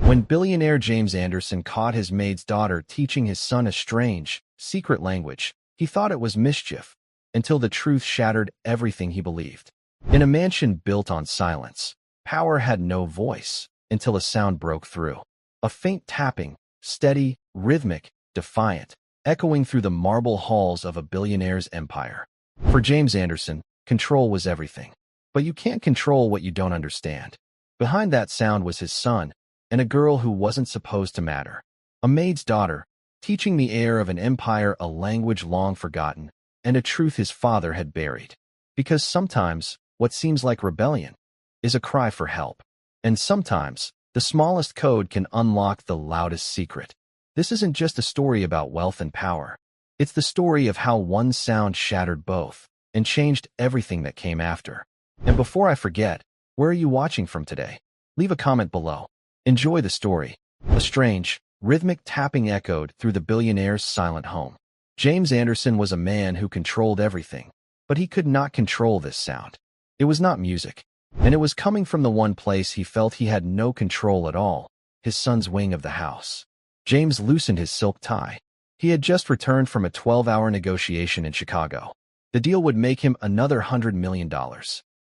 When billionaire James Anderson caught his maid's daughter teaching his son a strange, secret language, he thought it was mischief, until the truth shattered everything he believed. In a mansion built on silence, power had no voice until a sound broke through. A faint tapping, steady, rhythmic, defiant, echoing through the marble halls of a billionaire's empire. For James Anderson, control was everything. But you can't control what you don't understand. Behind that sound was his son, and a girl who wasn't supposed to matter. A maid's daughter, teaching the heir of an empire a language long forgotten, and a truth his father had buried. Because sometimes, what seems like rebellion is a cry for help. And sometimes, the smallest code can unlock the loudest secret. This isn't just a story about wealth and power. It's the story of how one sound shattered both and changed everything that came after. And before I forget, where are you watching from today? Leave a comment below. Enjoy the story. A strange, rhythmic tapping echoed through the billionaire's silent home. James Anderson was a man who controlled everything, but he could not control this sound. It was not music, and it was coming from the one place he felt he had no control at all, his son's wing of the house. James loosened his silk tie. He had just returned from a 12-hour negotiation in Chicago. The deal would make him another $100 million.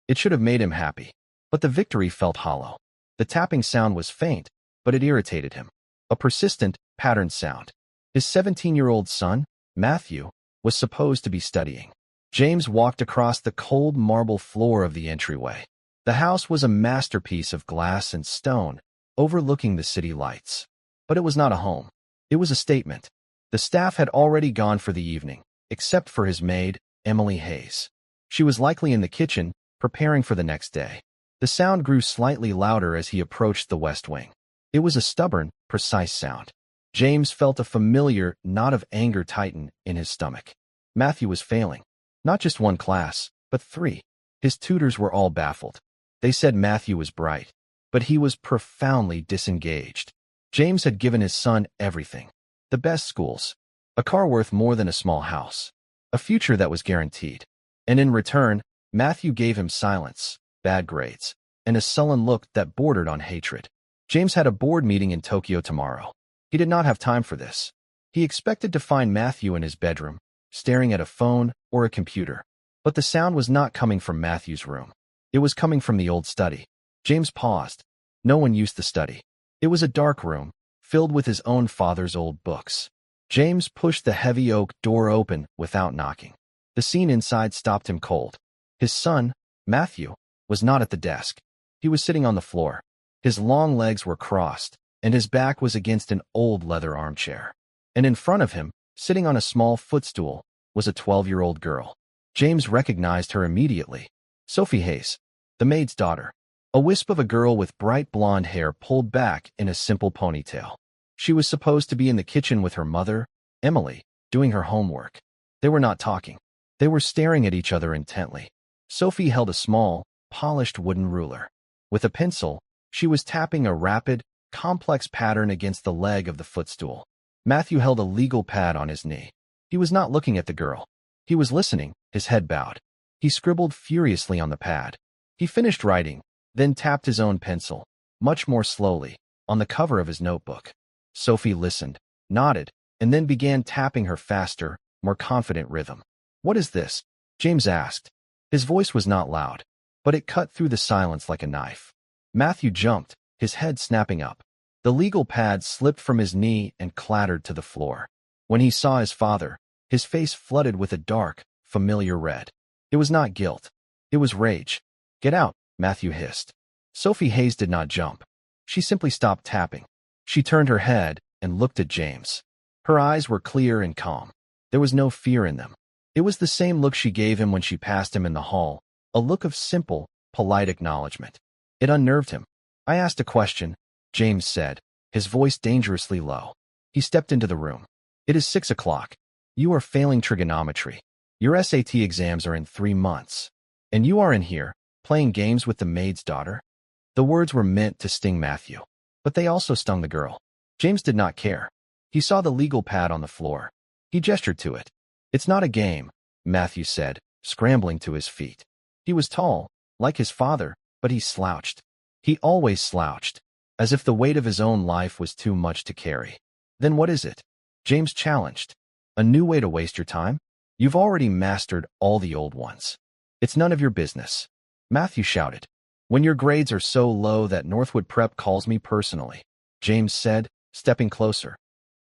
It should have made him happy, but the victory felt hollow. The tapping sound was faint, but it irritated him. A persistent, patterned sound. His 17-year-old son, Matthew, was supposed to be studying. James walked across the cold marble floor of the entryway. The house was a masterpiece of glass and stone, overlooking the city lights. But it was not a home. It was a statement. The staff had already gone for the evening, except for his maid, Emily Hayes. She was likely in the kitchen, preparing for the next day. The sound grew slightly louder as he approached the west wing. It was a stubborn, precise sound. James felt a familiar knot of anger tighten in his stomach. Matthew was failing. Not just one class, but 3. His tutors were all baffled. They said Matthew was bright, but he was profoundly disengaged. James had given his son everything. The best schools, a car worth more than a small house, a future that was guaranteed. And in return, Matthew gave him silence, bad grades, and a sullen look that bordered on hatred. James had a board meeting in Tokyo tomorrow. He did not have time for this. He expected to find Matthew in his bedroom, staring at a phone or a computer. But the sound was not coming from Matthew's room. It was coming from the old study. James paused. No one used the study. It was a dark room, filled with his own father's old books. James pushed the heavy oak door open without knocking. The scene inside stopped him cold. His son, Matthew, was not at the desk. He was sitting on the floor. His long legs were crossed, and his back was against an old leather armchair. And in front of him, sitting on a small footstool, was a 12-year-old girl. James recognized her immediately. Sophie Hayes, the maid's daughter. A wisp of a girl with bright blonde hair pulled back in a simple ponytail. She was supposed to be in the kitchen with her mother, Emily, doing her homework. They were not talking. They were staring at each other intently. Sophie held a small, polished wooden ruler. With a pencil, she was tapping a rapid, complex pattern against the leg of the footstool. Matthew held a legal pad on his knee. He was not looking at the girl. He was listening, his head bowed. He scribbled furiously on the pad. He finished writing, then tapped his own pencil, much more slowly, on the cover of his notebook. Sophie listened, nodded, and then began tapping her faster, more confident rhythm. "What is this?" James asked. His voice was not loud, but it cut through the silence like a knife. Matthew jumped, his head snapping up. The legal pad slipped from his knee and clattered to the floor. When he saw his father, his face flooded with a dark, familiar red. It was not guilt. It was rage. "Get out," Matthew hissed. Sophie Hayes did not jump. She simply stopped tapping. She turned her head and looked at James. Her eyes were clear and calm. There was no fear in them. It was the same look she gave him when she passed him in the hall, a look of simple, polite acknowledgement. It unnerved him. "I asked a question," James said, his voice dangerously low. He stepped into the room. "It is 6 o'clock. You are failing trigonometry. Your SAT exams are in 3 months. And you are in here, playing games with the maid's daughter?" The words were meant to sting Matthew, but they also stung the girl. James did not care. He saw the legal pad on the floor. He gestured to it. "It's not a game," Matthew said, scrambling to his feet. He was tall, like his father, but he slouched. He always slouched. as if the weight of his own life was too much to carry. Then what is it? James challenged. A new way to waste your time? You've already mastered all the old ones. It's none of your business. Matthew shouted. When your grades are so low that Northwood Prep calls me personally, James said, stepping closer.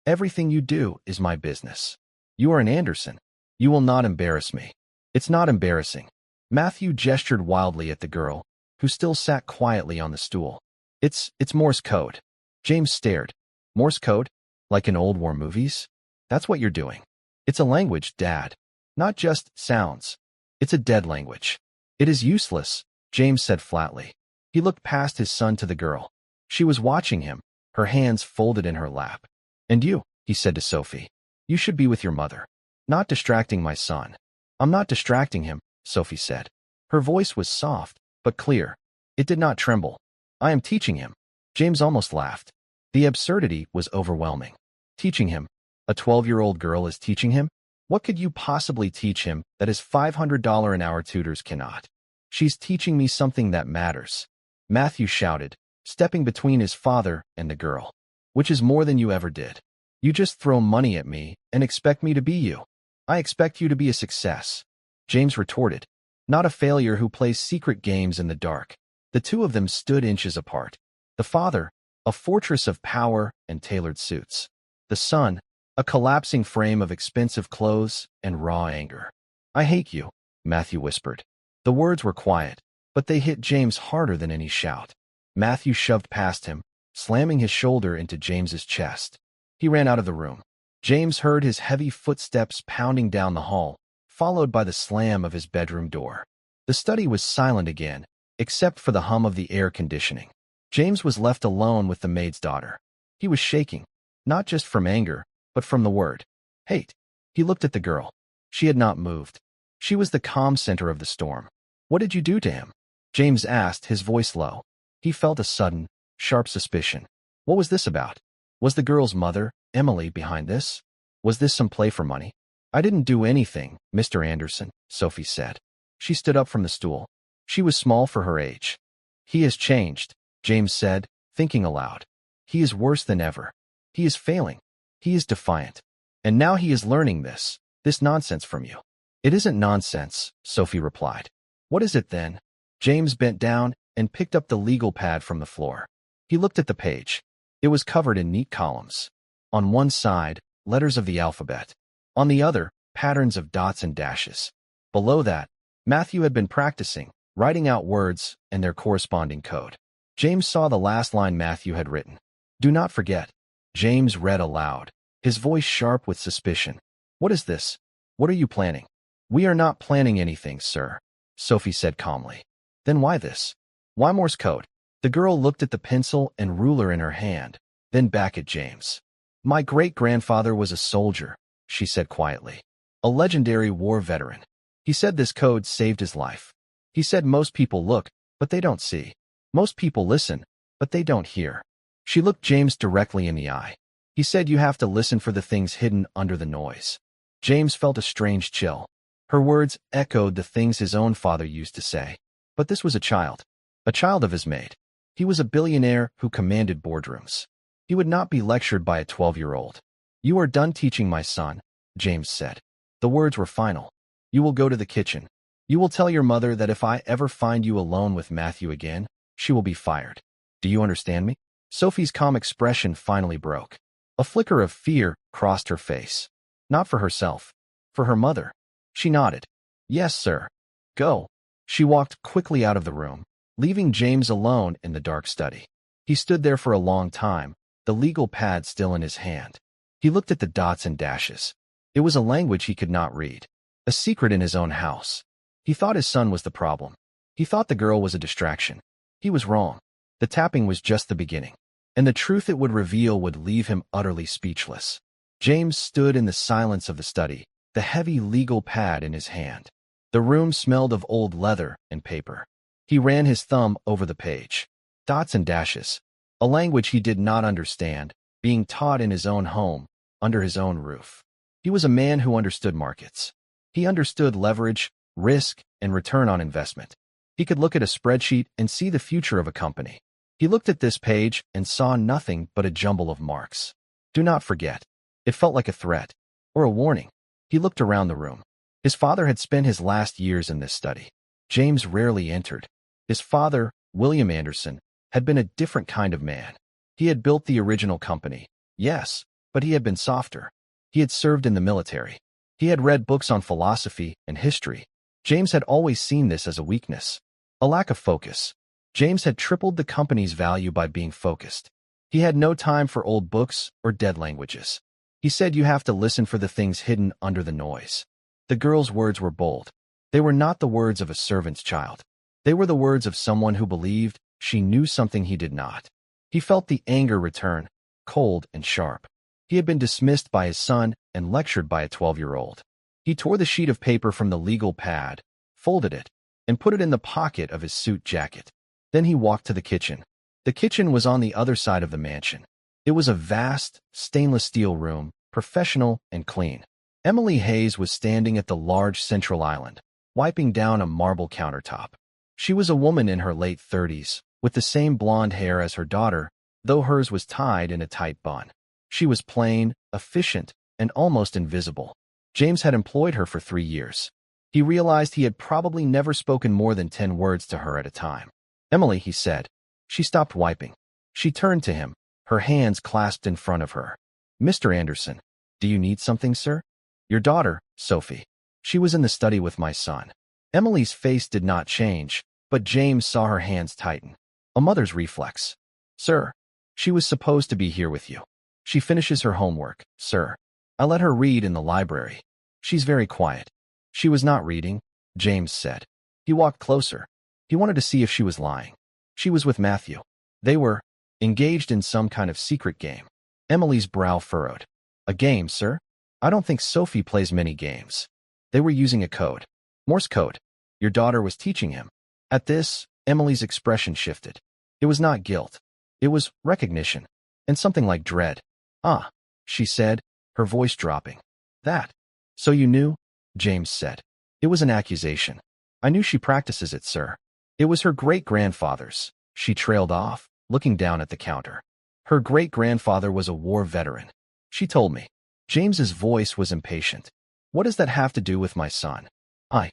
Everything you do is my business. You are an Anderson. You will not embarrass me. It's not embarrassing. Matthew gestured wildly at the girl, who still sat quietly on the stool. It's Morse code. James stared. Morse code? Like in old war movies? That's what you're doing. It's a language, Dad. Not just sounds. It's a dead language. It is useless, James said flatly. He looked past his son to the girl. She was watching him, her hands folded in her lap. And you, he said to Sophie, you should be with your mother. Not distracting my son. I'm not distracting him, Sophie said. Her voice was soft, but clear. It did not tremble. I am teaching him. James almost laughed. The absurdity was overwhelming. Teaching him? A 12-year-old girl is teaching him? What could you possibly teach him that his $500 an hour tutors cannot? She's teaching me something that matters. Matthew shouted, stepping between his father and the girl. Which is more than you ever did. You just throw money at me and expect me to be you. I expect you to be a success. James retorted. Not a failure who plays secret games in the dark. The two of them stood inches apart. The father, a fortress of power and tailored suits. The son, a collapsing frame of expensive clothes and raw anger. I hate you, Matthew whispered. The words were quiet, but they hit James harder than any shout. Matthew shoved past him, slamming his shoulder into James's chest. He ran out of the room. James heard his heavy footsteps pounding down the hall, followed by the slam of his bedroom door. The study was silent again, except for the hum of the air conditioning. James was left alone with the maid's daughter. He was shaking, not just from anger, but from the word hate. He looked at the girl. She had not moved. She was the calm center of the storm. What did you do to him? James asked, his voice low. He felt a sudden, sharp suspicion. What was this about? Was the girl's mother, Emily, behind this? Was this some play for money? I didn't do anything, Mr. Anderson, Sophie said. She stood up from the stool. She was small for her age. He has changed, James said, thinking aloud. He is worse than ever. He is failing. He is defiant. And now he is learning this nonsense from you. It isn't nonsense, Sophie replied. What is it then? James bent down and picked up the legal pad from the floor. He looked at the page. It was covered in neat columns. On one side, letters of the alphabet. On the other, patterns of dots and dashes. Below that, Matthew had been practicing, writing out words and their corresponding code. James saw the last line Matthew had written. Do not forget. James read aloud, his voice sharp with suspicion. What is this? What are you planning? We are not planning anything, sir, Sophie said calmly. Then why this? Why Morse code? The girl looked at the pencil and ruler in her hand, then back at James. My great-grandfather was a soldier, she said quietly. A legendary war veteran. He said this code saved his life. He said most people look, but they don't see. Most people listen, but they don't hear. She looked James directly in the eye. He said you have to listen for the things hidden under the noise. James felt a strange chill. Her words echoed the things his own father used to say. But this was a child of his maid. He was a billionaire who commanded boardrooms. He would not be lectured by a 12-year-old. You are done teaching my son, James said. The words were final. You will go to the kitchen. You will tell your mother that if I ever find you alone with Matthew again, she will be fired. Do you understand me? Sophie's calm expression finally broke. A flicker of fear crossed her face. Not for herself. For her mother. She nodded. Yes, sir. Go. She walked quickly out of the room, leaving James alone in the dark study. He stood there for a long time, the legal pad still in his hand. He looked at the dots and dashes. It was a language he could not read. A secret in his own house. He thought his son was the problem. He thought the girl was a distraction. He was wrong. The tapping was just the beginning. And the truth it would reveal would leave him utterly speechless. James stood in the silence of the study, the heavy legal pad in his hand. The room smelled of old leather and paper. He ran his thumb over the page. Dots and dashes. A language he did not understand, being taught in his own home, under his own roof. He was a man who understood markets. He understood leverage, risk, and return on investment. He could look at a spreadsheet and see the future of a company. He looked at this page and saw nothing but a jumble of marks. Do not forget. It felt like a threat, or a warning. He looked around the room. His father had spent his last years in this study. James rarely entered. His father, William Anderson, had been a different kind of man. He had built the original company, yes, but he had been softer. He had served in the military. He had read books on philosophy and history. James had always seen this as a weakness, a lack of focus. James had tripled the company's value by being focused. He had no time for old books or dead languages. He said you have to listen for the things hidden under the noise. The girl's words were bold. They were not the words of a servant's child. They were the words of someone who believed she knew something he did not. He felt the anger return, cold and sharp. He had been dismissed by his son and lectured by a 12-year-old. He tore the sheet of paper from the legal pad, folded it, and put it in the pocket of his suit jacket. Then he walked to the kitchen. The kitchen was on the other side of the mansion. It was a vast, stainless steel room, professional and clean. Emily Hayes was standing at the large central island, wiping down a marble countertop. She was a woman in her late 30s, with the same blonde hair as her daughter, though hers was tied in a tight bun. She was plain, efficient, and almost invisible. James had employed her for 3 years. He realized he had probably never spoken more than 10 words to her at a time. Emily, he said. She stopped wiping. She turned to him, her hands clasped in front of her. Mr. Anderson, do you need something, sir? Your daughter, Sophie. She was in the study with my son. Emily's face did not change, but James saw her hands tighten. A mother's reflex. Sir, she was supposed to be here with you. She finishes her homework, sir. I let her read in the library. She's very quiet. She was not reading, James said. He walked closer. He wanted to see if she was lying. She was with Matthew. They were engaged in some kind of secret game. Emily's brow furrowed. A game, sir? I don't think Sophie plays many games. They were using a code. Morse code. Your daughter was teaching him. At this, Emily's expression shifted. It was not guilt. It was recognition, and something like dread. Ah, she said, her voice dropping. That. So you knew? James said. It was an accusation. I knew she practices it, sir. It was her great-grandfather's. She trailed off, looking down at the counter. Her great-grandfather was a war veteran. She told me. James's voice was impatient. What does that have to do with my son? I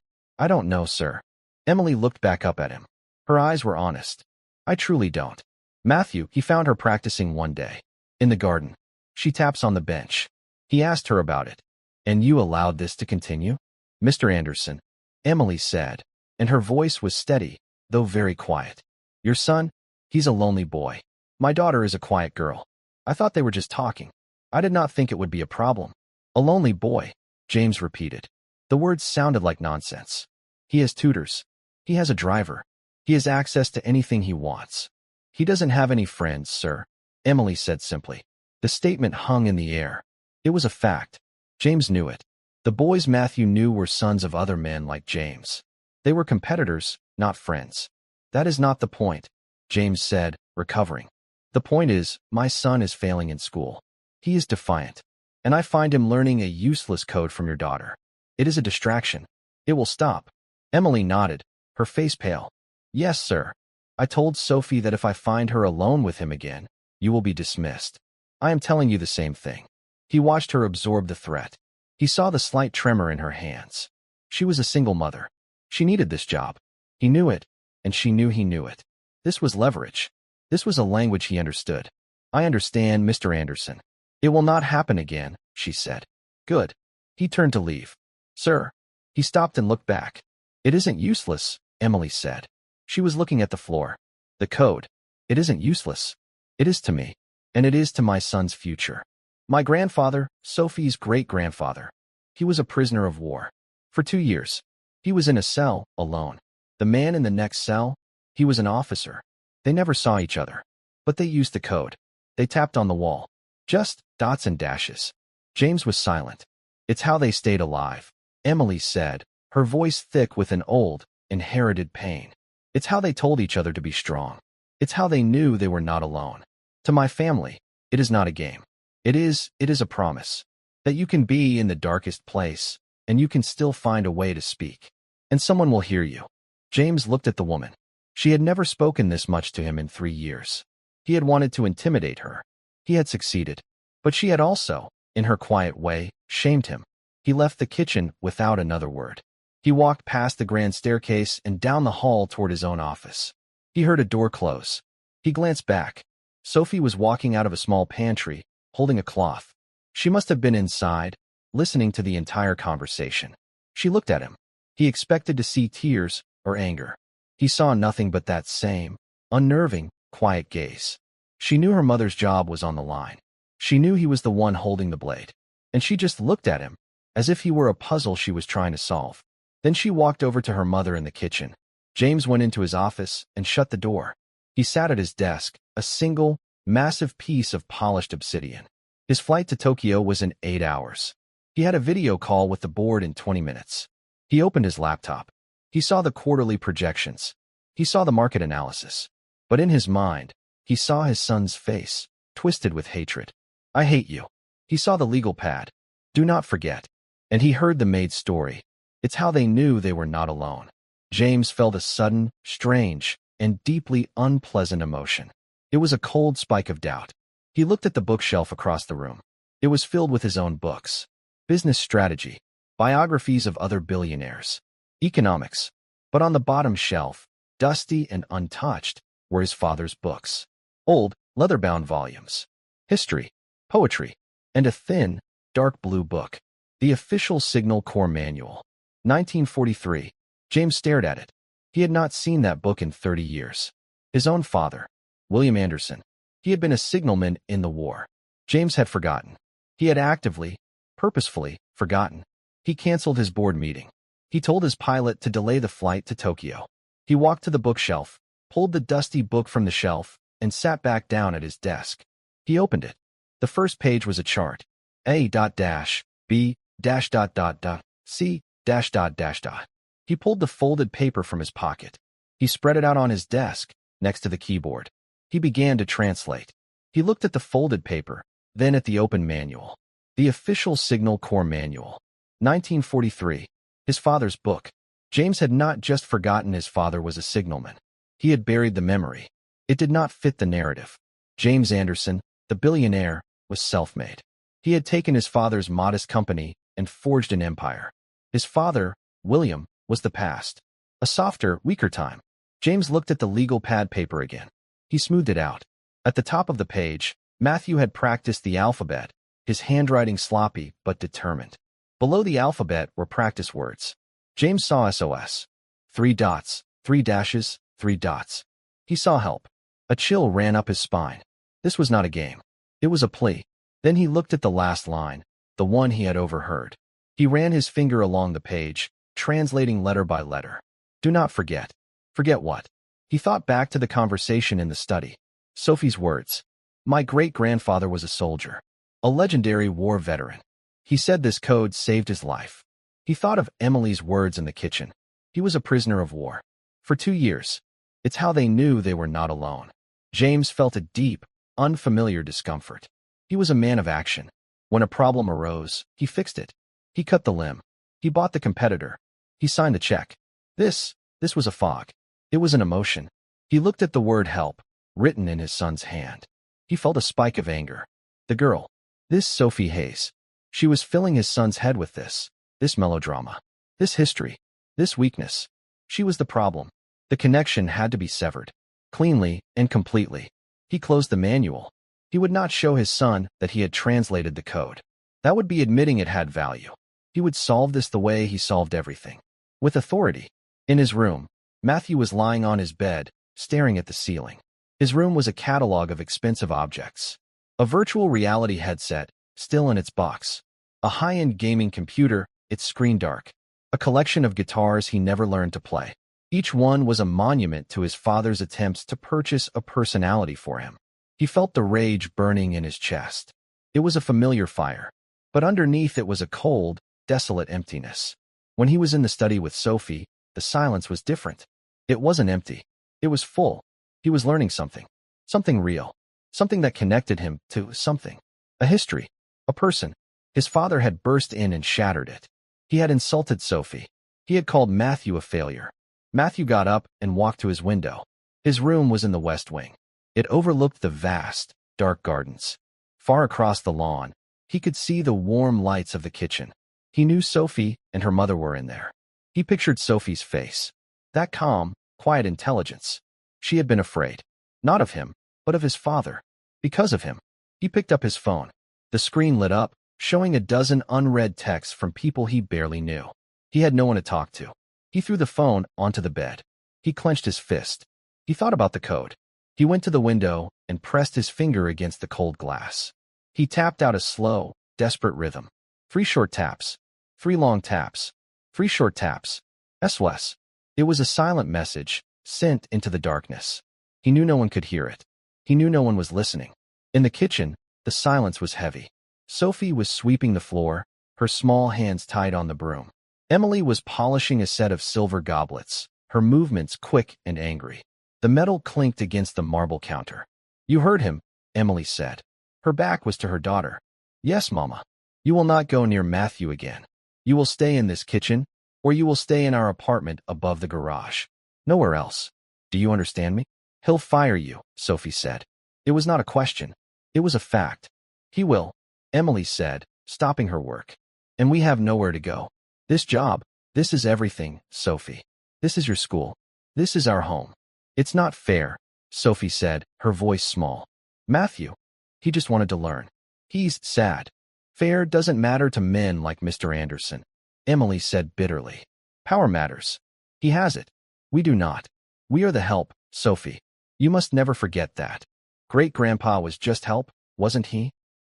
don't know, sir. Emily looked back up at him. Her eyes were honest. I truly don't. Matthew, he found her practicing one day. In the garden. She taps on the bench. He asked her about it. And you allowed this to continue? Mr. Anderson, Emily said, and her voice was steady, though very quiet. Your son? He's a lonely boy. My daughter is a quiet girl. I thought they were just talking. I did not think it would be a problem. A lonely boy, James repeated. The words sounded like nonsense. He has tutors. He has a driver. He has access to anything he wants. He doesn't have any friends, sir, Emily said simply. The statement hung in the air. It was a fact. James knew it. The boys Matthew knew were sons of other men like James. They were competitors, not friends. That is not the point, James said, recovering. The point is, my son is failing in school. He is defiant. And I find him learning a useless code from your daughter. It is a distraction. It will stop. Emily nodded, her face pale. Yes, sir. I told Sophie that if I find her alone with him again, you will be dismissed. I am telling you the same thing. He watched her absorb the threat. He saw the slight tremor in her hands. She was a single mother. She needed this job. He knew it, and she knew he knew it. This was leverage. This was a language he understood. I understand, Mr. Anderson. It will not happen again, she said. Good. He turned to leave. Sir. He stopped and looked back. It isn't useless, Emily said. She was looking at the floor. The code. It isn't useless. It is to me. And it is to my son's future. My grandfather, Sophie's great-grandfather. He was a prisoner of war. For 2 years. He was in a cell, alone. The man in the next cell, he was an officer. They never saw each other. But they used the code. They tapped on the wall. Just dots and dashes. James was silent. It's how they stayed alive, Emily said, her voice thick with an old, inherited pain. It's how they told each other to be strong. It's how they knew they were not alone. To my family, it is not a game. It is a promise. That you can be in the darkest place, and you can still find a way to speak. And someone will hear you. James looked at the woman. She had never spoken this much to him in 3 years. He had wanted to intimidate her. He had succeeded. But she had also, in her quiet way, shamed him. He left the kitchen without another word. He walked past the grand staircase and down the hall toward his own office. He heard a door close. He glanced back. Sophie was walking out of a small pantry, holding a cloth. She must have been inside, listening to the entire conversation. She looked at him. He expected to see tears or anger. He saw nothing but that same, unnerving, quiet gaze. She knew her mother's job was on the line. She knew he was the one holding the blade. And she just looked at him, as if he were a puzzle she was trying to solve. Then she walked over to her mother in the kitchen. James went into his office and shut the door. He sat at his desk, a single, massive piece of polished obsidian. His flight to Tokyo was in 8 hours. He had a video call with the board in 20 minutes. He opened his laptop. He saw the quarterly projections. He saw the market analysis. But in his mind, he saw his son's face, twisted with hatred. I hate you. He saw the legal pad. Do not forget. And he heard the maid's story. It's how they knew they were not alone. James felt a sudden, strange, and deeply unpleasant emotion. It was a cold spike of doubt. He looked at the bookshelf across the room. It was filled with his own books. Business strategy, biographies of other billionaires, economics. But on the bottom shelf, dusty and untouched, were his father's books. Old, leather-bound volumes. History, poetry, and a thin, dark blue book. The official Signal Corps Manual. 1943. James stared at it. He had not seen that book in 30 years. His own father, William Anderson. He had been a signalman in the war. James had forgotten. He had actively, purposefully, forgotten. He canceled his board meeting. He told his pilot to delay the flight to Tokyo. He walked to the bookshelf, pulled the dusty book from the shelf, and sat back down at his desk. He opened it. The first page was a chart. A dot dash, B dash dot dot dot, C dash dot dash dot. He pulled the folded paper from his pocket. He spread it out on his desk, next to the keyboard. He began to translate. He looked at the folded paper, then at the open manual. The official Signal Corps Manual. 1943. His father's book. James had not just forgotten his father was a signalman. He had buried the memory. It did not fit the narrative. James Anderson, the billionaire, was self-made. He had taken his father's modest company and forged an empire. His father, William, was the past. A softer, weaker time. James looked at the legal pad paper again. He smoothed it out. At the top of the page, Matthew had practiced the alphabet, his handwriting sloppy but determined. Below the alphabet were practice words. James saw SOS. 3 dots, 3 dashes, 3 dots. He saw help. A chill ran up his spine. This was not a game. It was a plea. Then he looked at the last line, the one he had overheard. He ran his finger along the page, translating letter by letter. Do not forget. Forget what? He thought back to the conversation in the study. Sophie's words. My great-grandfather was a soldier. A legendary war veteran. He said this code saved his life. He thought of Emily's words in the kitchen. He was a prisoner of war. For 2 years. It's how they knew they were not alone. James felt a deep, unfamiliar discomfort. He was a man of action. When a problem arose, he fixed it. He cut the limb. He bought the competitor. He signed the check. This was a fog. It was an emotion. He looked at the word help, written in his son's hand. He felt a spike of anger. The girl. This Sophie Hayes. She was filling his son's head with this melodrama, this history, this weakness. She was the problem. The connection had to be severed. Cleanly and completely. He closed the manual. He would not show his son that he had translated the code. That would be admitting it had value. He would solve this the way he solved everything. With authority. In his room, Matthew was lying on his bed, staring at the ceiling. His room was a catalog of expensive objects. A virtual reality headset, still in its box. A high-end gaming computer, its screen dark. A collection of guitars he never learned to play. Each one was a monument to his father's attempts to purchase a personality for him. He felt the rage burning in his chest. It was a familiar fire. But underneath it was a cold, desolate emptiness. When he was in the study with Sophie, the silence was different. It wasn't empty. It was full. He was learning something. Something real. Something that connected him to something. A history. A person. His father had burst in and shattered it. He had insulted Sophie. He had called Matthew a failure. Matthew got up and walked to his window. His room was in the west wing. It overlooked the vast, dark gardens. Far across the lawn, he could see the warm lights of the kitchen. He knew Sophie and her mother were in there. He pictured Sophie's face. That calm, quiet intelligence. She had been afraid. Not of him, but of his father. Because of him. He picked up his phone. The screen lit up, showing a dozen unread texts from people he barely knew. He had no one to talk to. He threw the phone onto the bed. He clenched his fist. He thought about the code. He went to the window and pressed his finger against the cold glass. He tapped out a slow, desperate rhythm. 3 short taps. 3 long taps. 3 short taps. SOS. It was a silent message, sent into the darkness. He knew no one could hear it. He knew no one was listening. In the kitchen, the silence was heavy. Sophie was sweeping the floor, her small hands tied on the broom. Emily was polishing a set of silver goblets, her movements quick and angry. The metal clinked against the marble counter. "You heard him," Emily said. Her back was to her daughter. "Yes, Mama. You will not go near Matthew again. You will stay in this kitchen, or you will stay in our apartment above the garage. Nowhere else. Do you understand me?" "He'll fire you," Sophie said. It was not a question. It was a fact. "He will," Emily said, stopping her work. "And we have nowhere to go. This job, this is everything, Sophie. This is your school. This is our home." "It's not fair," Sophie said, her voice small. "Matthew, he just wanted to learn. He's sad. Fair doesn't matter to men like Mr. Anderson," Emily said bitterly. "Power matters. He has it. We do not. We are the help, Sophie. You must never forget that. Great-grandpa was just help, wasn't he?"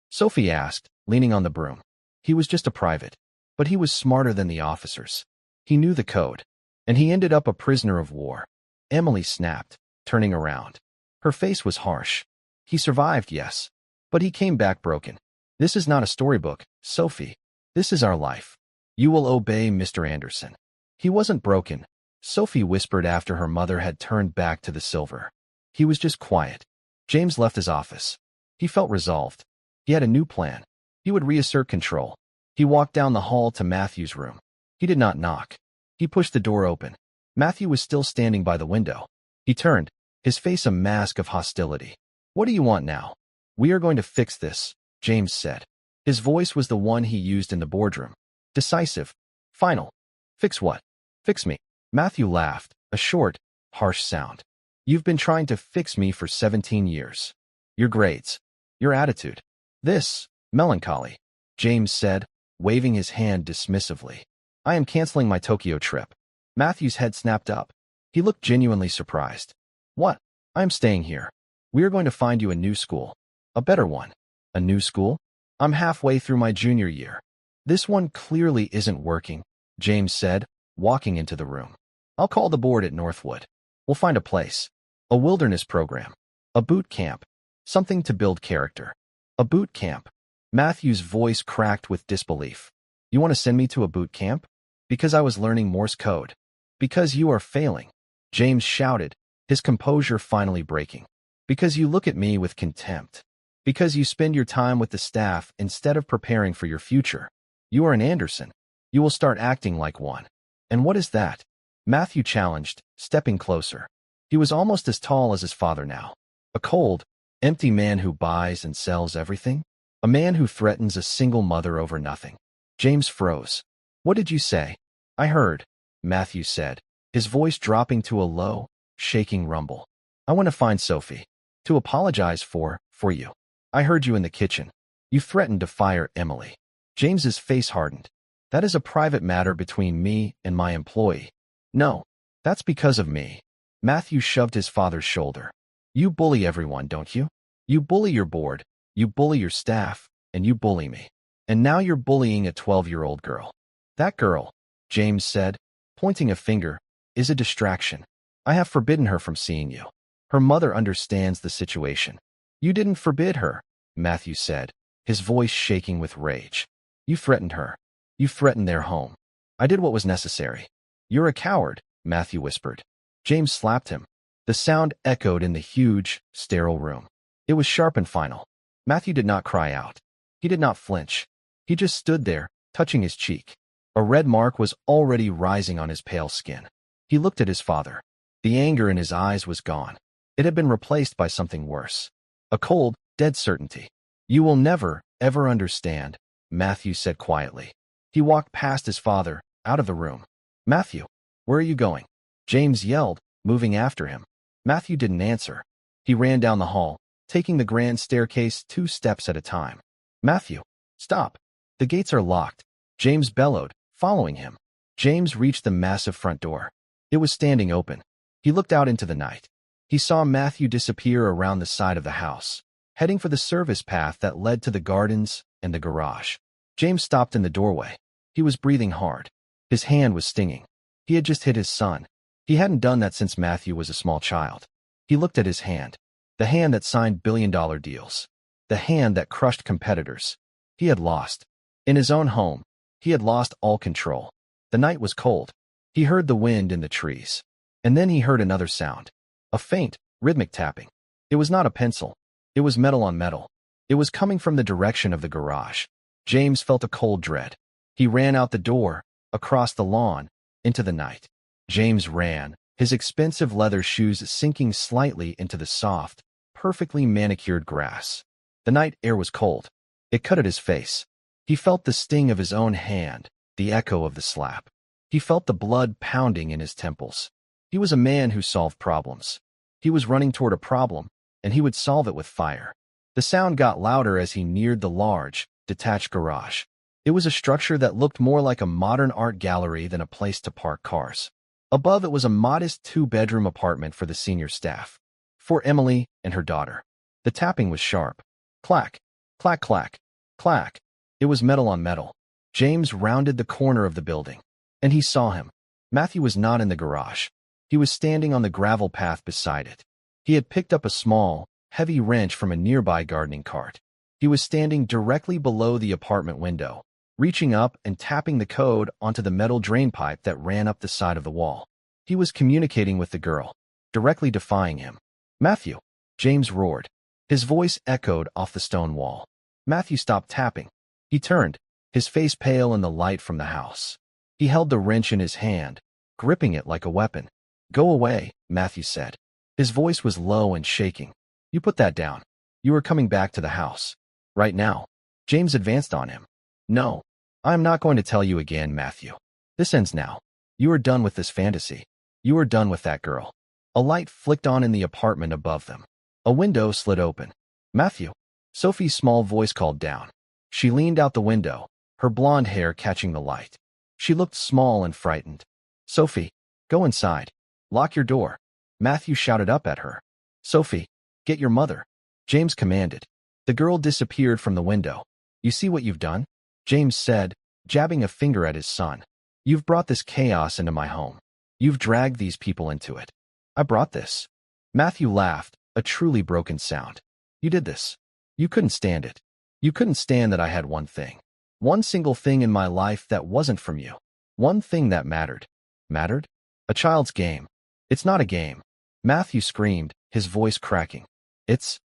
Sophie asked, leaning on the broom. "He was just a private. But he was smarter than the officers. He knew the code. And he ended up a prisoner of war." Emily snapped, turning around. Her face was harsh. "He survived, yes. But he came back broken. This is not a storybook, Sophie. This is our life. You will obey Mr. Anderson." "He wasn't broken," Sophie whispered after her mother had turned back to the silver. "He was just quiet." James left his office. He felt resolved. He had a new plan. He would reassert control. He walked down the hall to Matthew's room. He did not knock. He pushed the door open. Matthew was still standing by the window. He turned, his face a mask of hostility. "What do you want now?" "We are going to fix this," James said. His voice was the one he used in the boardroom. Decisive. Final. "Fix what?" "Fix me." Matthew laughed, a short, harsh sound. "You've been trying to fix me for 17 years. Your grades. Your attitude. This, melancholy," James said, waving his hand dismissively. "I am canceling my Tokyo trip." Matthew's head snapped up. He looked genuinely surprised. "What? I am staying here. We are going to find you a new school. A better one." "A new school? I'm halfway through my junior year." "This one clearly isn't working," James said, walking into the room. "I'll call the board at Northwood. We'll find a place. A wilderness program. A boot camp. Something to build character." "A boot camp?" Matthew's voice cracked with disbelief. "You want to send me to a boot camp? Because I was learning Morse code. Because you are failing," James shouted, his composure finally breaking. "Because you look at me with contempt. Because you spend your time with the staff instead of preparing for your future. You are an Anderson. You will start acting like one." "And what is that?" Matthew challenged, stepping closer. He was almost as tall as his father now. "A cold, empty man who buys and sells everything? A man who threatens a single mother over nothing." James froze. "What did you say?" "I heard," Matthew said, his voice dropping to a low, shaking rumble. "I want to find Sophie. To apologize for you. I heard you in the kitchen. You threatened to fire Emily." James's face hardened. "That is a private matter between me and my employee." "No, that's because of me." Matthew shoved his father's shoulder. "You bully everyone, don't you? You bully your board, you bully your staff, and you bully me. And now you're bullying a 12-year-old girl." "That girl," James said, pointing a finger, "is a distraction. I have forbidden her from seeing you. Her mother understands the situation." "You didn't forbid her," Matthew said, his voice shaking with rage. "You threatened her. You threatened their home. I did what was necessary." "You're a coward," Matthew whispered. James slapped him. The sound echoed in the huge, sterile room. It was sharp and final. Matthew did not cry out. He did not flinch. He just stood there, touching his cheek. A red mark was already rising on his pale skin. He looked at his father. The anger in his eyes was gone. It had been replaced by something worse. A cold, dead certainty. "You will never, ever understand," Matthew said quietly. He walked past his father, out of the room. "Matthew, where are you going?" James yelled, moving after him. Matthew didn't answer. He ran down the hall, taking the grand staircase 2 steps at a time. "Matthew, stop. The gates are locked," James bellowed, following him. James reached the massive front door. It was standing open. He looked out into the night. He saw Matthew disappear around the side of the house, heading for the service path that led to the gardens and the garage. James stopped in the doorway. He was breathing hard. His hand was stinging. He had just hit his son. He hadn't done that since Matthew was a small child. He looked at his hand. The hand that signed billion-dollar deals. The hand that crushed competitors. He had lost. In his own home, he had lost all control. The night was cold. He heard the wind in the trees. And then he heard another sound. A faint, rhythmic tapping. It was not a pencil. It was metal on metal. It was coming from the direction of the garage. James felt a cold dread. He ran out the door, across the lawn, into the night. James ran, his expensive leather shoes sinking slightly into the soft, perfectly manicured grass. The night air was cold. It cut at his face. He felt the sting of his own hand, the echo of the slap. He felt the blood pounding in his temples. He was a man who solved problems. He was running toward a problem, and he would solve it with fire. The sound got louder as he neared the large, detached garage. It was a structure that looked more like a modern art gallery than a place to park cars. Above it was a modest 2-bedroom apartment for the senior staff. For Emily and her daughter. The tapping was sharp. Clack, clack, clack, clack. It was metal on metal. James rounded the corner of the building. And he saw him. Matthew was not in the garage. He was standing on the gravel path beside it. He had picked up a small, heavy wrench from a nearby gardening cart. He was standing directly below the apartment window, reaching up and tapping the code onto the metal drain pipe that ran up the side of the wall. He was communicating with the girl, directly defying him. "Matthew!" James roared. His voice echoed off the stone wall. Matthew stopped tapping. He turned, his face pale in the light from the house. He held the wrench in his hand, gripping it like a weapon. "Go away," Matthew said. His voice was low and shaking. "You put that down. You are coming back to the house. Right now." James advanced on him. "No. I am not going to tell you again, Matthew. This ends now. You are done with this fantasy. You are done with that girl." A light flicked on in the apartment above them. A window slid open. "Matthew!" Sophie's small voice called down. She leaned out the window, her blonde hair catching the light. She looked small and frightened. "Sophie, go inside. Lock your door." Matthew shouted up at her. "Sophie, get your mother," James commanded. The girl disappeared from the window. "You see what you've done?" James said, jabbing a finger at his son. "You've brought this chaos into my home. You've dragged these people into it." "I brought this." Matthew laughed, a truly broken sound. "You did this. You couldn't stand it. You couldn't stand that I had one thing. One single thing in my life that wasn't from you. One thing that mattered." "Mattered?" "A child's game." "It's not a game," Matthew screamed, his voice cracking. It's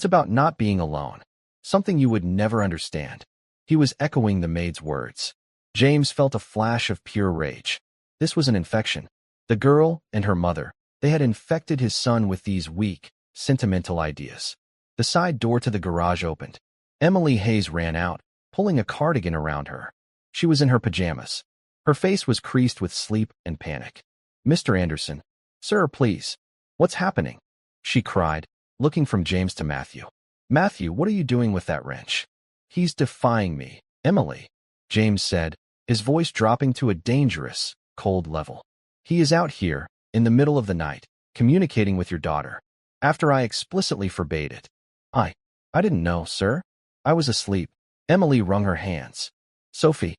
about not being alone. Something you would never understand." He was echoing the maid's words. James felt a flash of pure rage. This was an infection. The girl and her mother, they had infected his son with these weak, sentimental ideas. The side door to the garage opened. Emily Hayes ran out, pulling a cardigan around her. She was in her pajamas. Her face was creased with sleep and panic. "Mr. Anderson." "Sir, please. What's happening?" she cried, looking from James to Matthew. "Matthew, what are you doing with that wrench?" "He's defying me, Emily," James said, his voice dropping to a dangerous, cold level. "He is out here, in the middle of the night, communicating with your daughter, after I explicitly forbade it." I didn't know, sir. I was asleep." Emily wrung her hands. Sophie,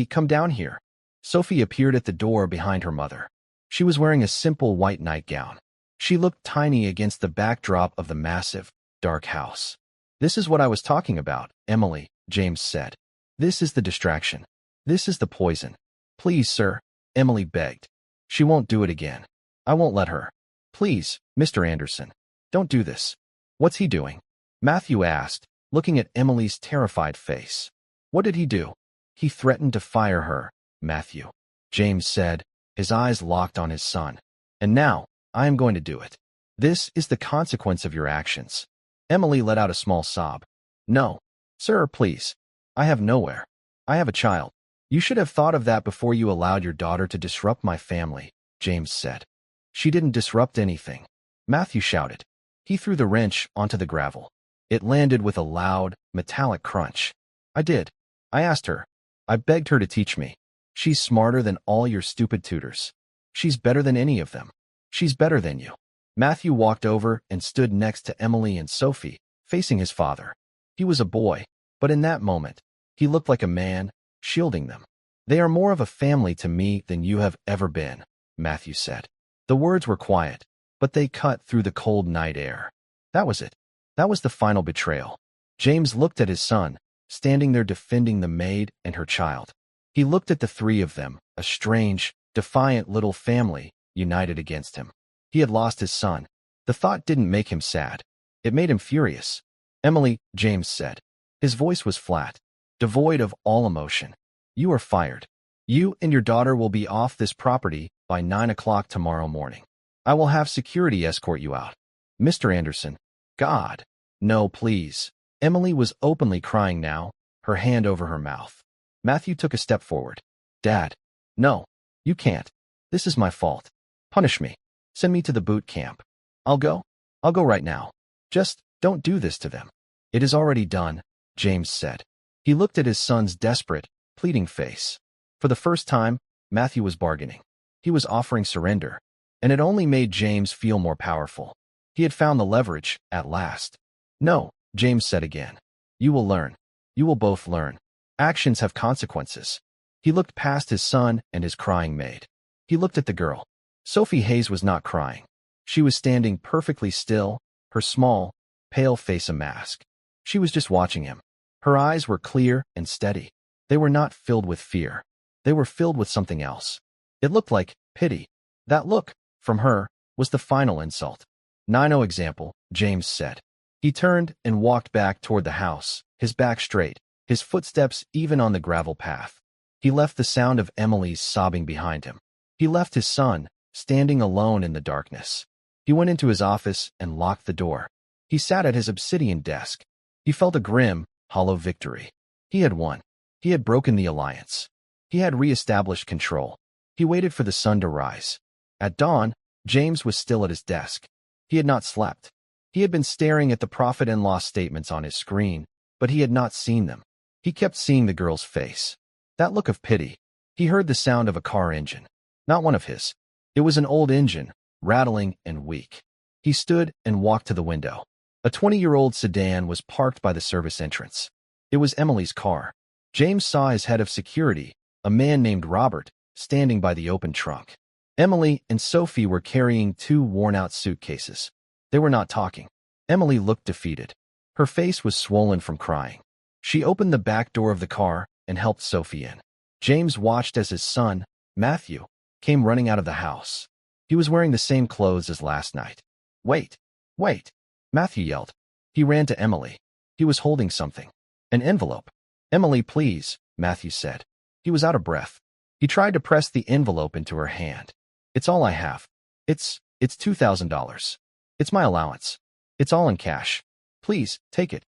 come down here." Sophie appeared at the door behind her mother. She was wearing a simple white nightgown. She looked tiny against the backdrop of the massive, dark house. "This is what I was talking about, Emily," James said. "This is the distraction. This is the poison. Please, sir," Emily begged. "She won't do it again. I won't let her. Please, Mr. Anderson, don't do this." "What's he doing?" Matthew asked, looking at Emily's terrified face. "What did he do?" "He threatened to fire her, Matthew," James said, his eyes locked on his son. And now, I am going to do it. This is the consequence of your actions. Emily let out a small sob. No. Sir, please. I have nowhere. I have a child. You should have thought of that before you allowed your daughter to disrupt my family, James said. She didn't disrupt anything. Matthew shouted. He threw the wrench onto the gravel. It landed with a loud, metallic crunch. I did. I asked her. I begged her to teach me. She's smarter than all your stupid tutors. She's better than any of them. She's better than you. Matthew walked over and stood next to Emily and Sophie, facing his father. He was a boy, but in that moment, he looked like a man, shielding them. They are more of a family to me than you have ever been, Matthew said. The words were quiet, but they cut through the cold night air. That was it. That was the final betrayal. James looked at his son, standing there defending the maid and her child. He looked at the three of them, a strange, defiant little family, united against him. He had lost his son. The thought didn't make him sad. It made him furious. Emily, James said. His voice was flat, devoid of all emotion. You are fired. You and your daughter will be off this property by 9 o'clock tomorrow morning. I will have security escort you out. Mr. Anderson. God. No, please. Emily was openly crying now, her hand over her mouth. Matthew took a step forward. Dad. No. You can't. This is my fault. Punish me. Send me to the boot camp. I'll go. I'll go right now. Just don't do this to them. It is already done, James said. He looked at his son's desperate, pleading face. For the first time, Matthew was bargaining. He was offering surrender, and it only made James feel more powerful. He had found the leverage, at last. No, James said again. You will learn. You will both learn. Actions have consequences. He looked past his son and his crying maid. He looked at the girl. Sophie Hayes was not crying. She was standing perfectly still, her small, pale face a mask. She was just watching him. Her eyes were clear and steady. They were not filled with fear. They were filled with something else. It looked like pity. That look, from her, was the final insult. No example, James said. He turned and walked back toward the house, his back straight, his footsteps even on the gravel path. He left the sound of Emily's sobbing behind him. He left his son, standing alone in the darkness. He went into his office and locked the door. He sat at his obsidian desk. He felt a grim, hollow victory. He had won. He had broken the alliance. He had re-established control. He waited for the sun to rise. At dawn, James was still at his desk. He had not slept. He had been staring at the profit and loss statements on his screen, but he had not seen them. He kept seeing the girl's face. That look of pity. He heard the sound of a car engine. Not one of his. It was an old engine, rattling and weak. He stood and walked to the window. A 20-year-old sedan was parked by the service entrance. It was Emily's car. James saw his head of security, a man named Robert, standing by the open trunk. Emily and Sophie were carrying two worn-out suitcases. They were not talking. Emily looked defeated. Her face was swollen from crying. She opened the back door of the car and helped Sophie in. James watched as his son, Matthew, came running out of the house. He was wearing the same clothes as last night. Wait, wait, Matthew yelled. He ran to Emily. He was holding something. An envelope. Emily, please, Matthew said. He was out of breath. He tried to press the envelope into her hand. It's all I have. It's $2,000. It's my allowance. It's all in cash. Please, take it.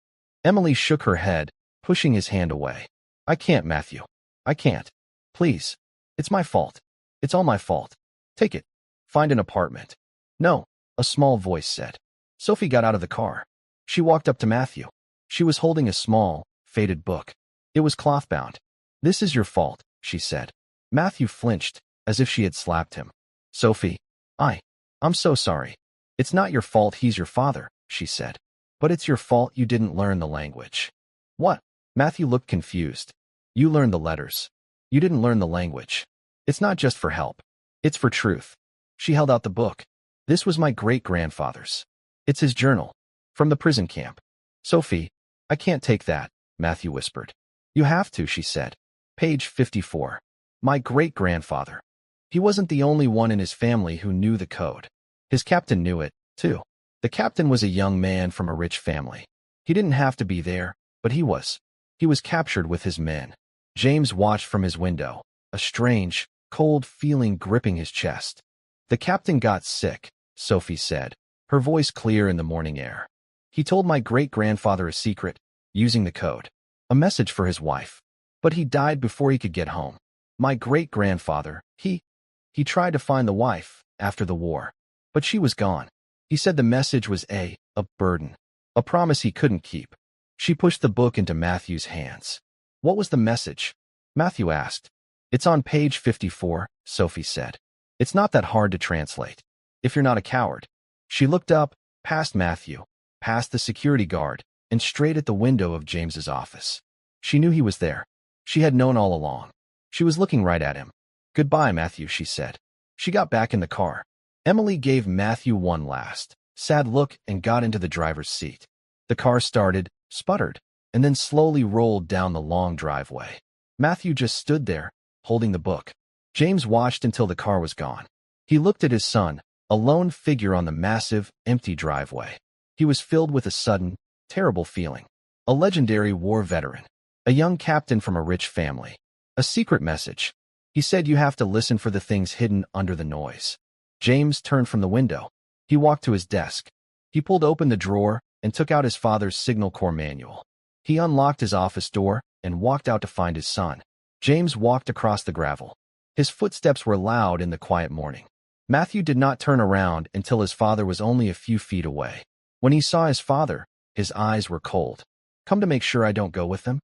Emily shook her head, pushing his hand away. I can't, Matthew. I can't. Please. It's my fault. It's all my fault. Take it. Find an apartment. No, a small voice said. Sophie got out of the car. She walked up to Matthew. She was holding a small, faded book. It was cloth-bound. This is your fault, she said. Matthew flinched, as if she had slapped him. Sophie, I'm so sorry. It's not your fault he's your father, she said. But it's your fault you didn't learn the language. What? Matthew looked confused. You learned the letters. You didn't learn the language. It's not just for help. It's for truth. She held out the book. This was my great-grandfather's. It's his journal. From the prison camp. Sophie, I can't take that, Matthew whispered. You have to, she said. Page 54. My great-grandfather. He wasn't the only one in his family who knew the code. His captain knew it, too. The captain was a young man from a rich family. He didn't have to be there, but he was. He was captured with his men. James watched from his window, a strange, cold feeling gripping his chest. The captain got sick, Sophie said, her voice clear in the morning air. He told my great-grandfather a secret, using the code. A message for his wife. But he died before he could get home. My great-grandfather, he tried to find the wife after the war. But she was gone. He said the message was a burden. A promise he couldn't keep. She pushed the book into Matthew's hands. What was the message? Matthew asked. It's on page 54, Sophie said. It's not that hard to translate, if you're not a coward. She looked up, past Matthew, past the security guard, and straight at the window of James's office. She knew he was there. She had known all along. She was looking right at him. Goodbye, Matthew, she said. She got back in the car. Emily gave Matthew one last, sad look and got into the driver's seat. The car started, sputtered, and then slowly rolled down the long driveway. Matthew just stood there, holding the book. James watched until the car was gone. He looked at his son, a lone figure on the massive, empty driveway. He was filled with a sudden, terrible feeling. A legendary war veteran. A young captain from a rich family. A secret message. He said you have to listen for the things hidden under the noise. James turned from the window. He walked to his desk. He pulled open the drawer and took out his father's signal corps manual. He unlocked his office door and walked out to find his son. James walked across the gravel. His footsteps were loud in the quiet morning. Matthew did not turn around until his father was only a few feet away. When he saw his father, his eyes were cold. Come to make sure I don't go with them?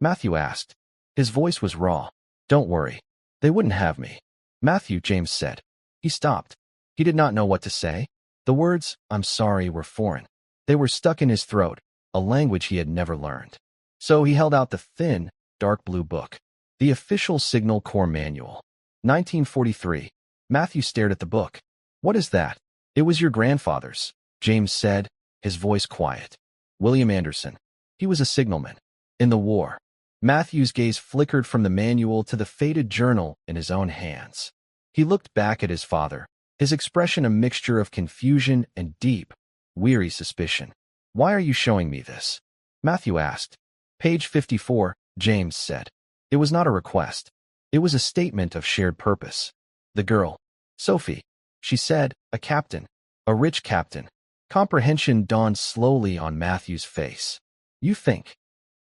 Matthew asked. His voice was raw. Don't worry. They wouldn't have me. Matthew, James said. He stopped. He did not know what to say. The words, I'm sorry, were foreign. They were stuck in his throat, a language he had never learned. So he held out the thin, dark blue book. The official Signal Corps Manual. 1943. Matthew stared at the book. What is that? It was your grandfather's, James said, his voice quiet. William Anderson. He was a signalman. In the war. Matthew's gaze flickered from the manual to the faded journal in his own hands. He looked back at his father, his expression a mixture of confusion and deep, weary suspicion. Why are you showing me this? Matthew asked. Page 54, James said. It was not a request. It was a statement of shared purpose. The girl, Sophie, she said, a captain, a rich captain. Comprehension dawned slowly on Matthew's face. You think.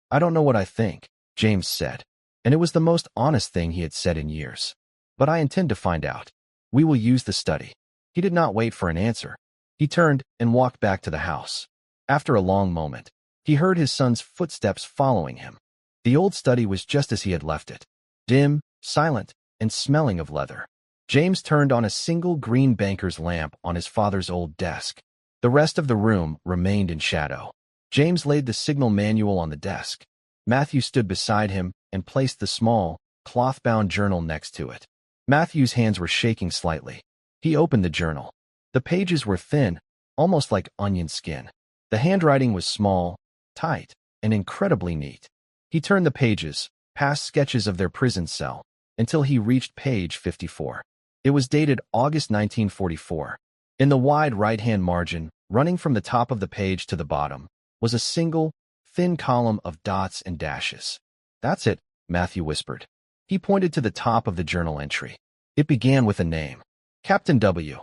I don't know what I think, James said, and it was the most honest thing he had said in years. But I intend to find out. We will use the study. He did not wait for an answer. He turned and walked back to the house. After a long moment, he heard his son's footsteps following him. The old study was just as he had left it. Dim, silent, and smelling of leather. James turned on a single green banker's lamp on his father's old desk. The rest of the room remained in shadow. James laid the signal manual on the desk. Matthew stood beside him and placed the small, cloth-bound journal next to it. Matthew's hands were shaking slightly. He opened the journal. The pages were thin, almost like onion skin. The handwriting was small, tight, and incredibly neat. He turned the pages, past sketches of their prison cell, until he reached page 54. It was dated August 1944. In the wide right-hand margin, running from the top of the page to the bottom, was a single, thin column of dots and dashes. That's it, Matthew whispered. He pointed to the top of the journal entry. It began with a name. Captain W.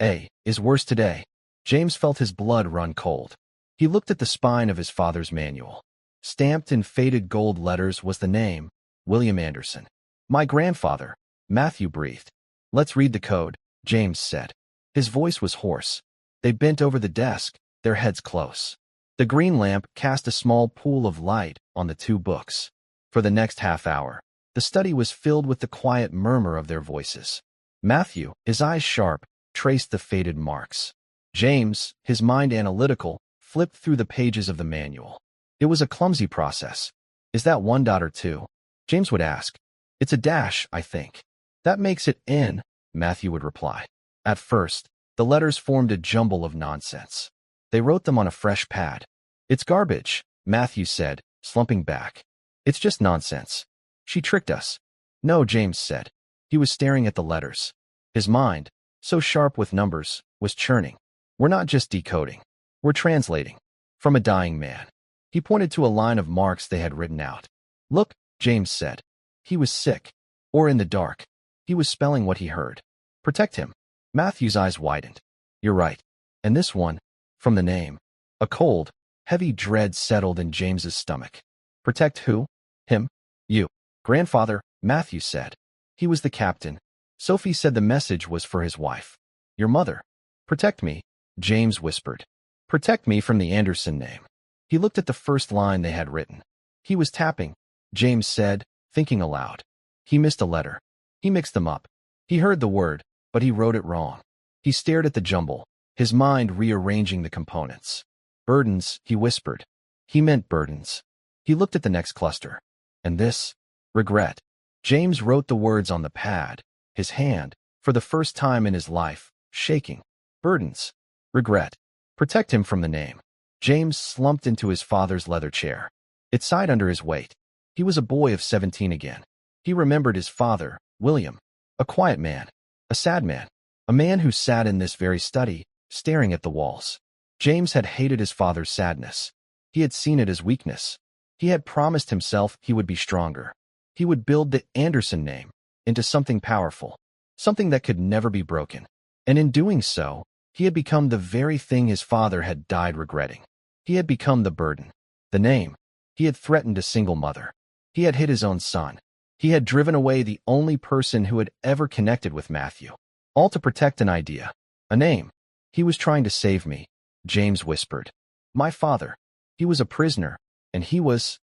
A. is worse today. James felt his blood run cold. He looked at the spine of his father's manual. Stamped in faded gold letters was the name, William Anderson. My grandfather, Matthew breathed. Let's read the code, James said. His voice was hoarse. They bent over the desk, their heads close. The green lamp cast a small pool of light on the two books. For the next half hour, the study was filled with the quiet murmur of their voices. Matthew, his eyes sharp, traced the faded marks. James, his mind analytical, flipped through the pages of the manual. It was a clumsy process. Is that 1 dot or 2? James would ask. It's a dash, I think. That makes it N, Matthew would reply. At first, the letters formed a jumble of nonsense. They wrote them on a fresh pad. It's garbage, Matthew said, slumping back. It's just nonsense. She tricked us. No, James said. He was staring at the letters. His mind, so sharp with numbers, was churning. We're not just decoding. We're translating. From a dying man. He pointed to a line of marks they had written out. Look, James said. He was sick. Or in the dark. He was spelling what he heard. Protect him. Matthew's eyes widened. You're right. And this one, from the name. A cold, heavy dread settled in James's stomach. Protect who? Him? You. Grandfather, Matthew said. He was the captain. Sophie said the message was for his wife. Your mother. Protect me, James whispered. Protect me from the Anderson name. He looked at the first line they had written. He was tapping, James said, thinking aloud. He missed a letter. He mixed them up. He heard the word, but he wrote it wrong. He stared at the jumble, his mind rearranging the components. Burdens, he whispered. He meant burdens. He looked at the next cluster. And this? Regret. James wrote the words on the pad, his hand, for the first time in his life, shaking. Burdens. Regret. Protect him from the name. James slumped into his father's leather chair. It sighed under his weight. He was a boy of 17 again. He remembered his father, William. A quiet man. A sad man. A man who sat in this very study, staring at the walls. James had hated his father's sadness. He had seen it as weakness. He had promised himself he would be stronger. He would build the Anderson name into something powerful, something that could never be broken. And in doing so, he had become the very thing his father had died regretting. He had become the burden. The name. He had threatened a single mother. He had hit his own son. He had driven away the only person who had ever connected with Matthew. All to protect an idea. A name. He was trying to save me, James whispered. My father. He was a prisoner, and he was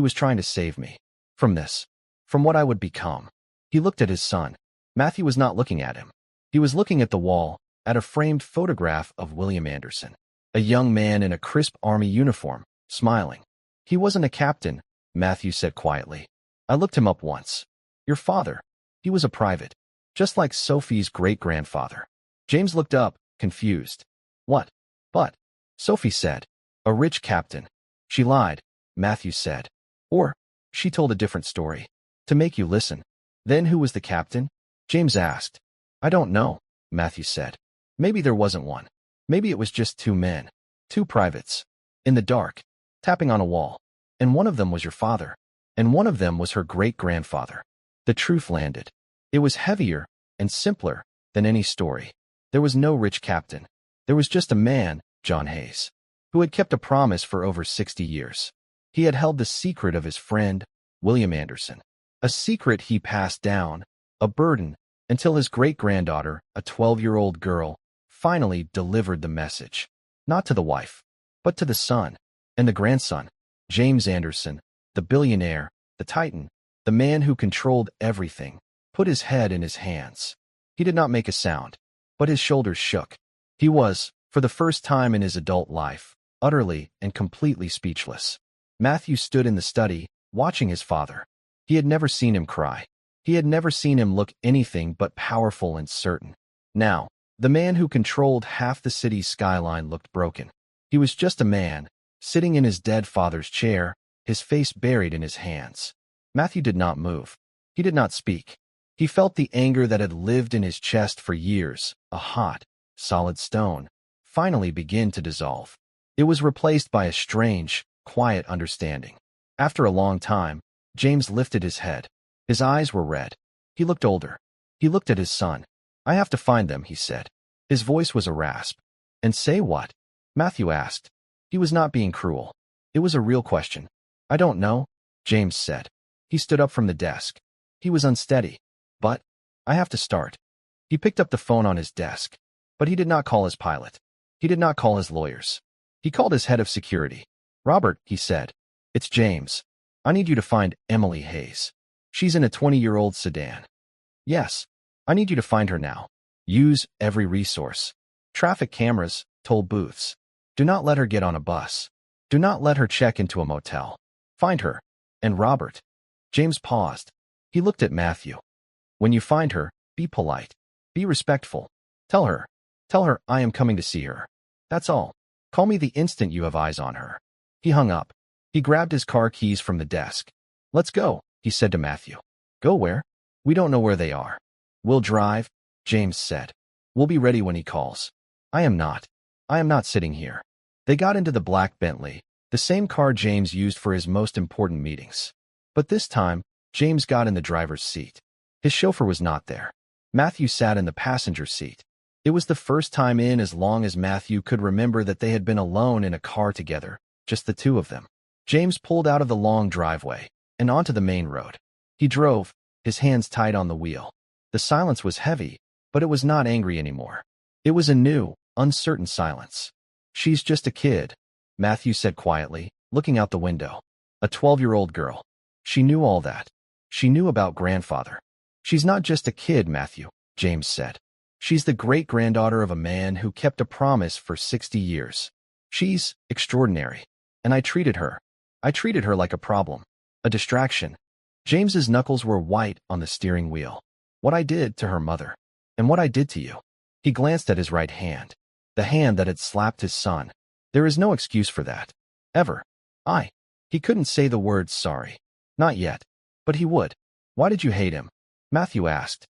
trying to save me. From this. From what I would become. He looked at his son. Matthew was not looking at him. He was looking at the wall, at a framed photograph of William Anderson. A young man in a crisp army uniform, smiling. He wasn't a captain, Matthew said quietly. I looked him up once. Your father. He was a private. Just like Sophie's great-grandfather. James looked up, confused. What? But, Sophie said. A rich captain. She lied, Matthew said. Or, she told a different story. To make you listen. Then who was the captain? James asked. I don't know, Matthew said. Maybe there wasn't one. Maybe it was just two men. Two privates. In the dark. Tapping on a wall. And one of them was your father. And one of them was her great-grandfather. The truth landed. It was heavier and simpler than any story. There was no rich captain. There was just a man, John Hayes, who had kept a promise for over 60 years. He had held the secret of his friend, William Anderson. A secret he passed down, a burden, until his great-granddaughter, a 12-year-old girl, finally delivered the message. Not to the wife, but to the son and the grandson. James Anderson, the billionaire, the titan, the man who controlled everything, put his head in his hands. He did not make a sound, but his shoulders shook. He was, for the first time in his adult life, utterly and completely speechless. Matthew stood in the study, watching his father. He had never seen him cry. He had never seen him look anything but powerful and certain. Now, the man who controlled half the city's skyline looked broken. He was just a man, sitting in his dead father's chair, his face buried in his hands. Matthew did not move. He did not speak. He felt the anger that had lived in his chest for years, a hot, solid stone, finally begin to dissolve. It was replaced by a strange, quiet understanding. After a long time, James lifted his head. His eyes were red. He looked older. He looked at his son. I have to find them, he said. His voice was a rasp. And say what? Matthew asked. He was not being cruel. It was a real question. I don't know, James said. He stood up from the desk. He was unsteady. But, I have to start. He picked up the phone on his desk. But he did not call his pilot. He did not call his lawyers. He called his head of security. Robert, he said. It's James. I need you to find Emily Hayes. She's in a 20-year-old sedan. Yes. I need you to find her now. Use every resource. Traffic cameras, toll booths. Do not let her get on a bus. Do not let her check into a motel. Find her. And Robert. James paused. He looked at Matthew. When you find her, be polite. Be respectful. Tell her I am coming to see her. That's all. Call me the instant you have eyes on her. He hung up. He grabbed his car keys from the desk. Let's go, he said to Matthew. Go where? We don't know where they are. We'll drive, James said. We'll be ready when he calls. I am not sitting here. They got into the black Bentley, the same car James used for his most important meetings. But this time, James got in the driver's seat. His chauffeur was not there. Matthew sat in the passenger seat. It was the first time in as long as Matthew could remember that they had been alone in a car together, just the two of them. James pulled out of the long driveway and onto the main road. He drove, his hands tight on the wheel. The silence was heavy, but it was not angry anymore. It was a new, uncertain silence. "She's just a kid," Matthew said quietly, looking out the window. "A 12-year-old girl. She knew all that. She knew about grandfather." "She's not just a kid, Matthew," James said. "She's the great-granddaughter of a man who kept a promise for 60 years. She's extraordinary. And I treated her like a problem, a distraction." James's knuckles were white on the steering wheel. "What I did to her mother. And what I did to you." He glanced at his right hand, the hand that had slapped his son. "There is no excuse for that. Ever. He couldn't say the words sorry. Not yet. But he would." "Why did you hate him?" Matthew asked.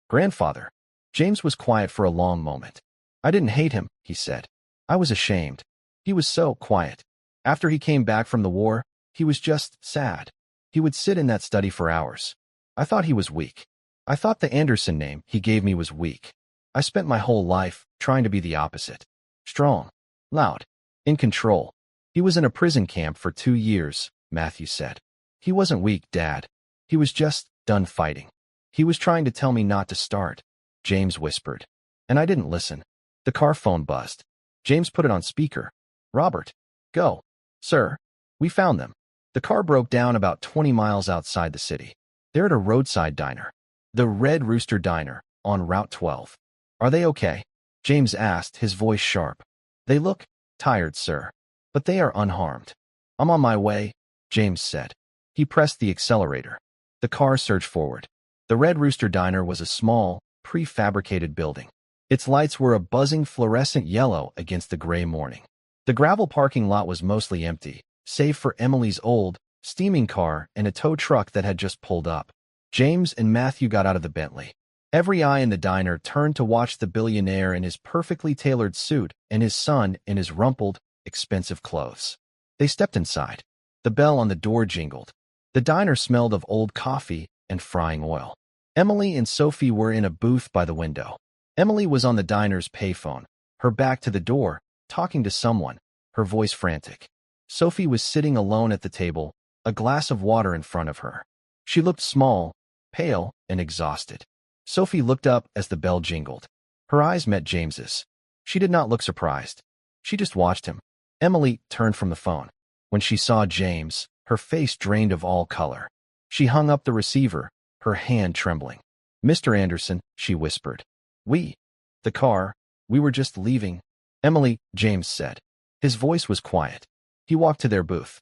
"Grandfather." James was quiet for a long moment. "I didn't hate him," he said. "I was ashamed." He was so quiet. After he came back from the war, he was just sad. He would sit in that study for hours. "I thought he was weak. I thought the Anderson name he gave me was weak. I spent my whole life trying to be the opposite. Strong, loud, in control." "He was in a prison camp for 2 years, Matthew said. "He wasn't weak, Dad. He was just done fighting. He was trying to tell me not to start," James whispered. "And I didn't listen." The car phone buzzed. James put it on speaker. "Robert, go." "Sir, we found them." The car broke down about 20 miles outside the city. They're at a roadside diner. The Red Rooster Diner, on Route 12. "Are they okay?" James asked, his voice sharp. "They look tired, sir. But they are unharmed." "I'm on my way," James said. He pressed the accelerator. The car surged forward. The Red Rooster Diner was a small, prefabricated building. Its lights were a buzzing fluorescent yellow against the gray morning. The gravel parking lot was mostly empty, save for Emily's old, steaming car and a tow truck that had just pulled up. James and Matthew got out of the Bentley. Every eye in the diner turned to watch the billionaire in his perfectly tailored suit and his son in his rumpled, expensive clothes. They stepped inside. The bell on the door jingled. The diner smelled of old coffee and frying oil. Emily and Sophie were in a booth by the window. Emily was on the diner's payphone, her back to the door, talking to someone, her voice frantic. Sophie was sitting alone at the table, a glass of water in front of her. She looked small, pale, and exhausted. Sophie looked up as the bell jingled. Her eyes met James's. She did not look surprised. She just watched him. Emily turned from the phone. When she saw James, her face drained of all color. She hung up the receiver, her hand trembling. "Mr. Anderson," she whispered. The car, we were just leaving." "Emily," James said. His voice was quiet. He walked to their booth.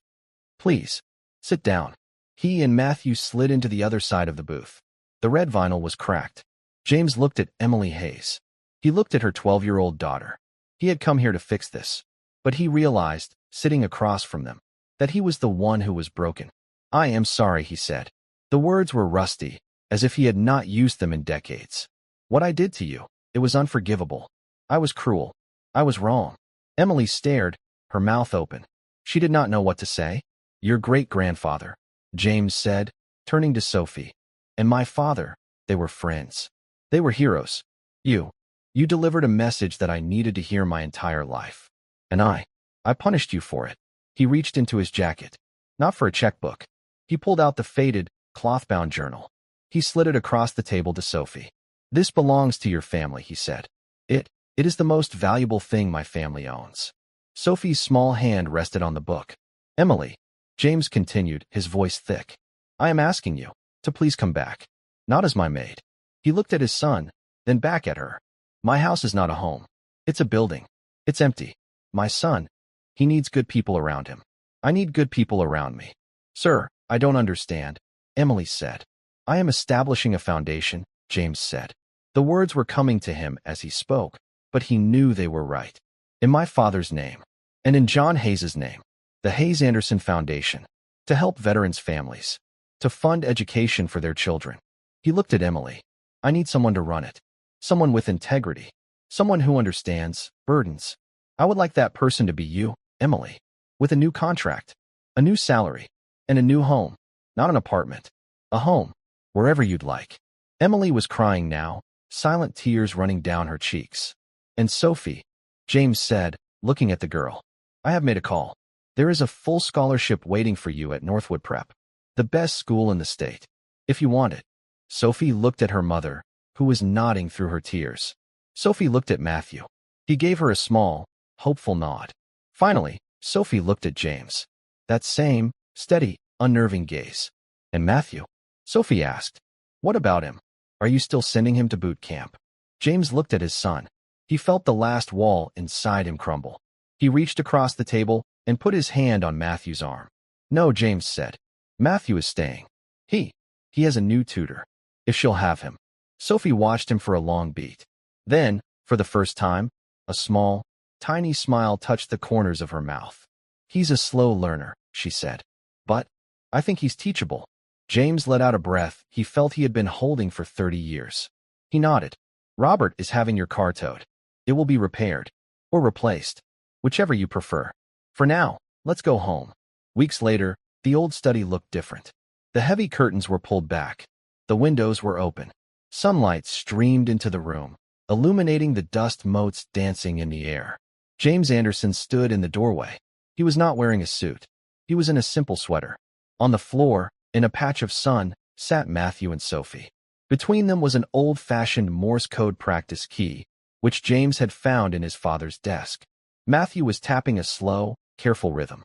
"Please, sit down." He and Matthew slid into the other side of the booth. The red vinyl was cracked. James looked at Emily Hayes. He looked at her 12-year-old daughter. He had come here to fix this. But he realized, sitting across from them, that he was the one who was broken. "I am sorry," he said. The words were rusty, as if he had not used them in decades. "What I did to you, it was unforgivable. I was cruel. I was wrong." Emily stared, her mouth open. She did not know what to say. "Your great-grandfather," James said, turning to Sophie. "And my father, they were friends. They were heroes. You delivered a message that I needed to hear my entire life. And I punished you for it." He reached into his jacket. Not for a checkbook. He pulled out the faded, cloth-bound journal. He slid it across the table to Sophie. "This belongs to your family," he said. It is the most valuable thing my family owns." Sophie's small hand rested on the book. "Emily," James continued, his voice thick, "I am asking you to please come back. Not as my maid." He looked at his son, then back at her. "My house is not a home. It's a building. It's empty. My son, he needs good people around him. I need good people around me." "Sir, I don't understand," Emily said. "I am establishing a foundation," James said. The words were coming to him as he spoke, but he knew they were right. "In my father's name, and in John Hayes's name, the Hayes Anderson Foundation, to help veterans' families, to fund education for their children." He looked at Emily. "I need someone to run it. Someone with integrity. Someone who understands burdens. I would like that person to be you, Emily, with a new contract, a new salary, and a new home. Not an apartment. A home, wherever you'd like." Emily was crying now, silent tears running down her cheeks. And Sophie, James said, looking at the girl. I have made a call. There is a full scholarship waiting for you at Northwood Prep, the best school in the state, if you want it. Sophie looked at her mother, who was nodding through her tears. Sophie looked at Matthew. He gave her a small, hopeful nod. Finally, Sophie looked at James. That same, steady, unnerving gaze. And Matthew? Sophie asked. What about him? Are you still sending him to boot camp? James looked at his son. He felt the last wall inside him crumble. He reached across the table and put his hand on Matthew's arm. No, James said. Matthew is staying. He has a new tutor, if she'll have him. Sophie watched him for a long beat. Then, for the first time, a small, tiny smile touched the corners of her mouth. He's a slow learner, she said. But I think he's teachable. James let out a breath he felt he had been holding for 30 years. He nodded. Robert is having your car towed. It will be repaired. Or replaced. Whichever you prefer. For now, let's go home. Weeks later, the old study looked different. The heavy curtains were pulled back. The windows were open. Sunlight streamed into the room, illuminating the dust motes dancing in the air. James Anderson stood in the doorway. He was not wearing a suit. He was in a simple sweater. On the floor, in a patch of sun, sat Matthew and Sophie. Between them was an old-fashioned Morse code practice key, which James had found in his father's desk. Matthew was tapping a slow, careful rhythm. ...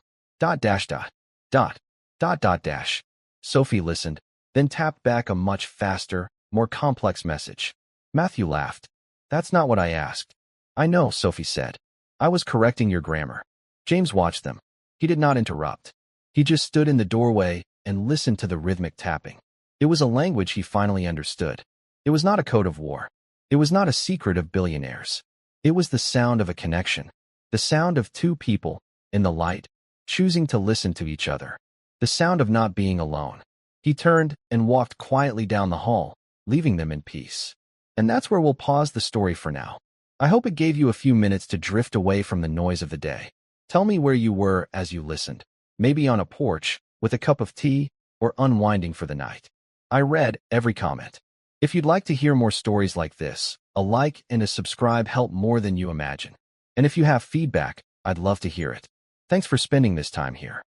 Sophie listened, then tapped back a much faster, more complex message. Matthew laughed. That's not what I asked. I know, Sophie said. I was correcting your grammar. James watched them. He did not interrupt. He just stood in the doorway and listened to the rhythmic tapping. It was a language he finally understood. It was not a code of war. It was not a secret of billionaires. It was the sound of a connection. The sound of two people, in the light, choosing to listen to each other. The sound of not being alone. He turned and walked quietly down the hall, leaving them in peace. And that's where we'll pause the story for now. I hope it gave you a few minutes to drift away from the noise of the day. Tell me where you were as you listened. Maybe on a porch, with a cup of tea, or unwinding for the night. I read every comment. If you'd like to hear more stories like this, a like and a subscribe help more than you imagine. And if you have feedback, I'd love to hear it. Thanks for spending this time here.